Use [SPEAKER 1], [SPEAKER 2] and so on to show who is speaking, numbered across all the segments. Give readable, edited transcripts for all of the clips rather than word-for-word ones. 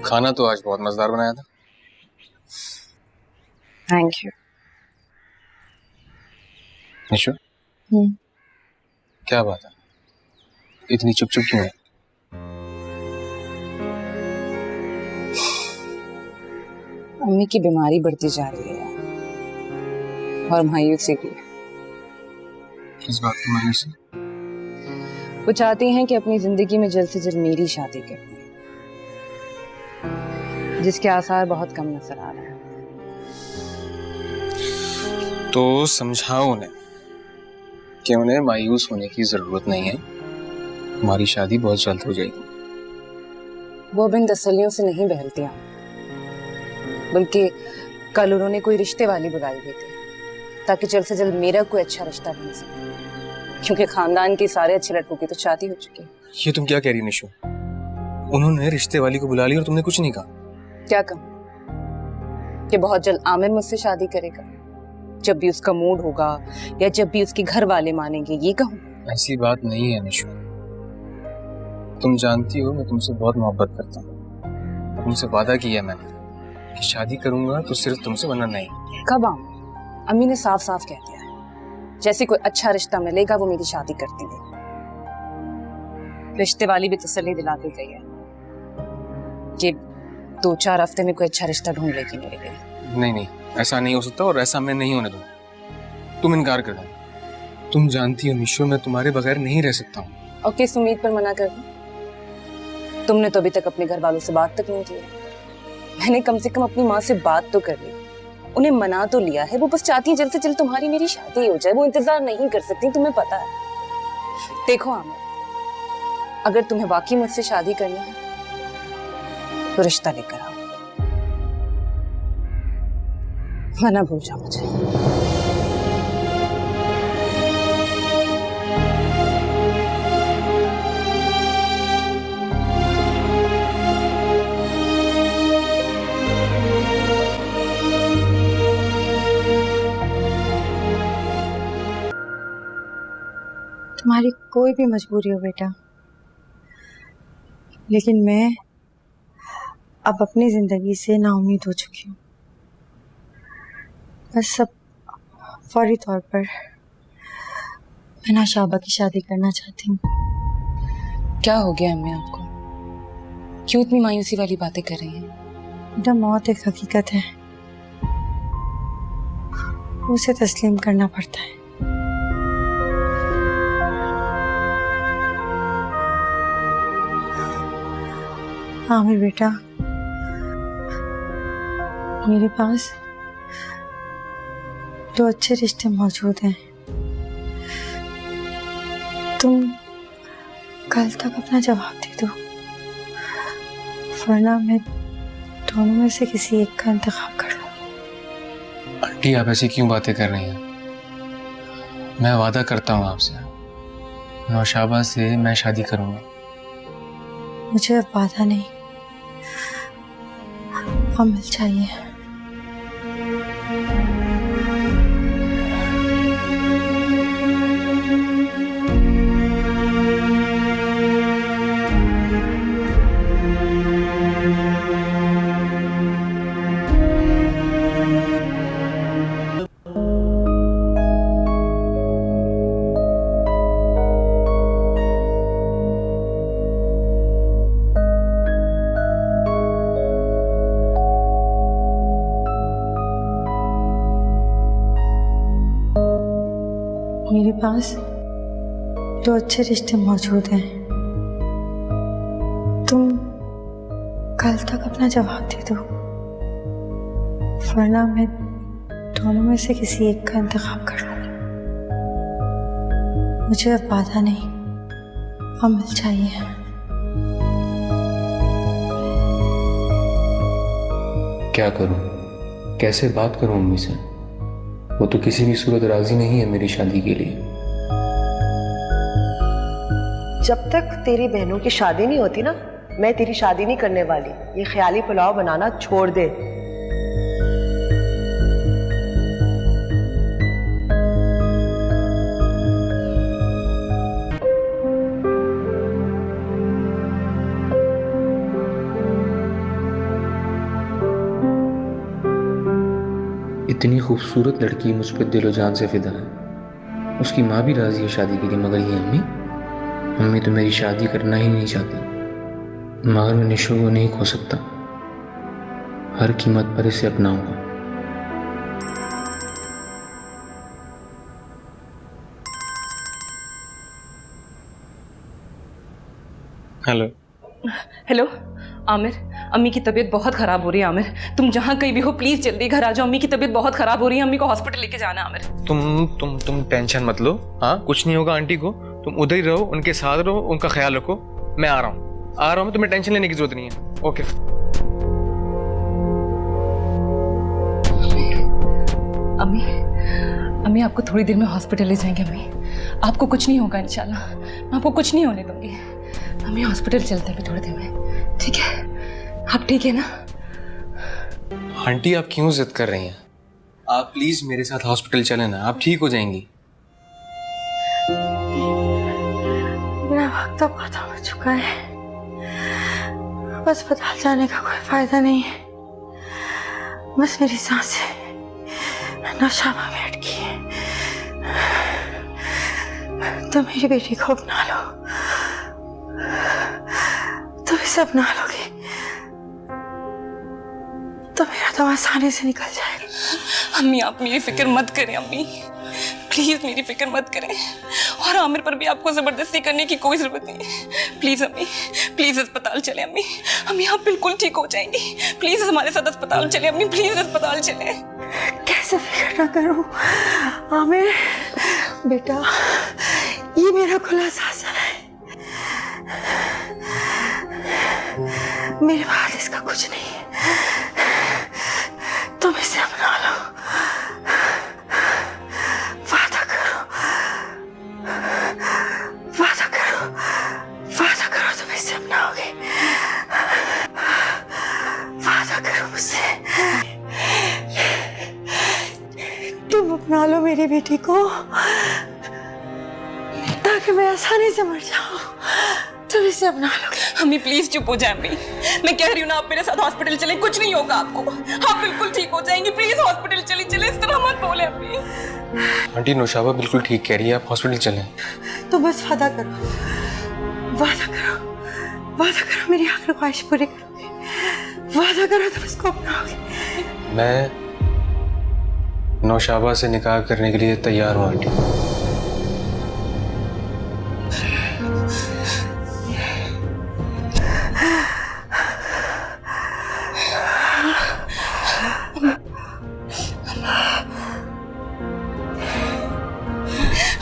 [SPEAKER 1] खाना तो आज बहुत मजेदार बनाया था।
[SPEAKER 2] Thank you.
[SPEAKER 1] निशु, क्या बात है, इतनी चुप चुप क्यों है?
[SPEAKER 2] अम्मी की बीमारी बढ़ती जा रही है और मायूसी भी।
[SPEAKER 1] किस बात की मायूसी?
[SPEAKER 2] वो चाहती हैं कि अपनी जिंदगी में जल्द से जल्द मेरी शादी करें, जिसके आसार बहुत कम नजर आ रहे हैं।
[SPEAKER 1] तो समझाओ उन्हें कि उन्हें मायूस होने की जरूरत नहीं है, हमारी शादी बहुत जल्द हो जाएगी।
[SPEAKER 2] वो अब इन तसल्लियों से नहीं बहलती हैं, बल्कि कल उन्होंने कोई रिश्ते वाली बुलाई हुई थी ताकि जल्द से जल्द मेरा कोई अच्छा रिश्ता बन सके, क्योंकि खानदान के सारे अच्छे लड़कों की तो शादी हो चुकी है।
[SPEAKER 1] ये तुम क्या कह रही निशु? उन्होंने रिश्ते वाली को बुला लिया और तुमने कुछ नहीं कहा?
[SPEAKER 2] क्या कहूं कि बहुत जल्द आमिर मुझसे शादी करेगा, जब भी उसका मूड होगा या जब भी उसके घर वाले मानेंगे, ये कहूं?
[SPEAKER 1] ऐसी बात नहीं है निशु, तुम जानती हो मैं तुमसे बहुत मोहब्बत करता हूँ। तुमसे वादा किया मैंने कि शादी करूंगा तो सिर्फ तुमसे, वरना नहीं।
[SPEAKER 2] कब आऊं? अम्मी ने साफ साफ कह दिया है, जैसे कोई अच्छा रिश्ता मिलेगा वो मेरी शादी करती है। रिश्ते वाली भी तसल्ली दिला दी गई है कि 2-4 हफ्ते में कोई अच्छा रिश्ता ढूंढ लेगी मेरे लिए।
[SPEAKER 1] नहीं नहीं, ऐसा नहीं हो सकता और ऐसा मैं नहीं होने दूंगा। तुम इनकार कर दो। तुम जानती हो निशु, मैं तुम्हारे बगैर नहीं रह सकता हूँ।
[SPEAKER 2] और किस उम्मीद पर मना कर दूं? तुमने तो अभी तक अपने घर वालों से बात तक नहीं की है। मैंने कम से कम अपनी माँ से बात तो कर ली, उन्हें मना तो लिया है। वो बस चाहती है जल्द से जल्द तुम्हारी मेरी शादी हो जाए, वो इंतजार नहीं कर सकती, तुम्हें पता है। देखो आमिर, अगर तुम्हें वाकई मुझसे शादी करनी है तो रिश्ता लेकर आओ, वरना भूल जाओ मुझे।
[SPEAKER 3] तुम्हारी कोई भी मजबूरी हो बेटा, लेकिन मैं अब अपनी जिंदगी से नाउम्मीद हो चुकी हूँ। बस अब फौरी तौर पर मैं ना शाबा की शादी करना चाहती हूँ।
[SPEAKER 2] क्या हो गया अम्मी आपको? क्यों इतनी मायूसी वाली बातें कर रही हैं?
[SPEAKER 3] बेटा, मौत एक हकीकत है, उसे तस्लीम करना पड़ता है। आमिर बेटा, मेरे पास 2 अच्छे रिश्ते मौजूद हैं। तुम कल तक अपना जवाब दे दो, वरना मैं दोनों में से किसी एक का इंतखाब कर लूं।
[SPEAKER 1] आंटी, आप ऐसी क्यों बातें कर रही हैं? मैं वादा करता हूँ आपसे, नौशाबा से मैं शादी करूंगा।
[SPEAKER 3] मुझे अब वादा नहीं, अमल चाहिए। मेरे पास 2 अच्छे रिश्ते मौजूद हैं। तुम कल तक अपना जवाब दे दो, वरना मैं दोनों में से किसी एक का इंतखाब कर लूंगी। मुझे अब वादा नहीं, अमल चाहिए।
[SPEAKER 4] क्या करूं, कैसे बात करूं अम्मी से? वो तो किसी भी सूरत राजी नहीं है मेरी शादी के लिए।
[SPEAKER 5] जब तक तेरी बहनों की शादी नहीं होती ना, मैं तेरी शादी नहीं करने वाली। ये ख्याली पुलाव बनाना छोड़ दे।
[SPEAKER 4] इतनी खूबसूरत लड़की मुझ पर दिलो जान से फिदा है, उसकी माँ भी राजी है शादी के लिए, मगर ये अम्मी तो मेरी शादी करना ही नहीं चाहती। मगर मैं निशो को नहीं खो सकता, हर कीमत पर इसे अपनाऊंगा।
[SPEAKER 1] हेलो।
[SPEAKER 2] हेलो आमिर, अम्मी की तबीयत बहुत ख़राब हो रही है। आमिर, तुम जहाँ कहीं भी हो प्लीज़ जल्दी घर आ जाओ। अम्मी की तबीयत बहुत ख़राब हो रही है, अम्मी को हॉस्पिटल लेके जाना है। आमिर
[SPEAKER 1] तुम टेंशन मत लो। हाँ, कुछ नहीं होगा आंटी को। तुम उधर ही रहो, उनके साथ रहो, उनका ख्याल रखो। मैं आ रहा हूँ, तुम्हें टेंशन लेने की जरूरत नहीं है। ओके।
[SPEAKER 2] अम्मी आपको थोड़ी देर में हॉस्पिटल ले जाएंगे। अम्मी आपको कुछ नहीं होगा इंशाल्लाह, मैं आपको कुछ नहीं होने दूंगी। अम्मी हॉस्पिटल चलते हैं थोड़ी देर में, ठीक है? आप ठीक है ना?
[SPEAKER 1] आंटी आप क्यों जिद कर रही हैं? आप प्लीज मेरे साथ हॉस्पिटल चलें ना, आप ठीक हो जाएंगी।
[SPEAKER 3] मेरा वक्त तो खत्म हो चुका है, अब अस्पताल जाने का कोई फायदा नहीं है। बस मेरी सांसें नौशाबा में अटकी है। तो मेरी बेटी को अपना लो, तुम इसे अपना लोगे तो मेरा तो आसानी से निकल जाएगा।
[SPEAKER 2] अम्मी आप मेरी फिक्र मत करें। अम्मी प्लीज मेरी फिक्र मत करें, और आमिर पर भी आपको जबरदस्ती करने की कोई जरूरत नहीं है। प्लीज अम्मी, प्लीज अस्पताल चले। अम्मी आप बिल्कुल ठीक हो जाएंगी। प्लीज हमारे साथ अस्पताल चले अम्मी, प्लीज अस्पताल चले।
[SPEAKER 3] कैसे फिक्र ना करूं आमिर बेटा, ये मेरा खुला सांसा है, मेरे बाद इसका कुछ नहीं है। तुम इसे अपना लो, वादा करो, वादा करो, वादा करो तुम इसे अपनाओगे, वादा करो मुझसे। तुम अपना लो मेरी बेटी को, ताकि मैं आसानी से मर जाऊं। तुम इसे अपना लोगे।
[SPEAKER 2] अम्मी प्लीज चुप हो जाए। अम्मी मैं कह रही हूँ ना, आप मेरे साथ हॉस्पिटल चले, कुछ नहीं होगा आपको, आप बिल्कुल ठीक हो जाएंगी। प्लीज हॉस्पिटल चले, इस तरह मत बोले अम्मी।
[SPEAKER 1] आंटी नौशाबा बिल्कुल ठीक कह रही है, आप हॉस्पिटल चलें।
[SPEAKER 3] तो बस वादा करो, वादा करो, वादा करो, मेरी आखिरी ख्वाहिश पूरी करोगे, वादा करो तुम इसको अपनाओगे।
[SPEAKER 1] मैं नौशाबा से निकाह करने के लिए तैयार हूँ आंटी।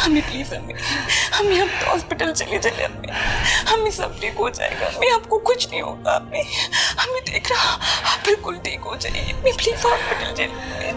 [SPEAKER 2] अम्मी प्लीज अम्मी आप तो हॉस्पिटल चले अम्मी सब ठीक हो जाएगा। अम्मी आपको कुछ नहीं होगा। अम्मी देख रहा, आप बिल्कुल ठीक हो जाइए। अम्मी प्लीज हॉस्पिटल चलिए।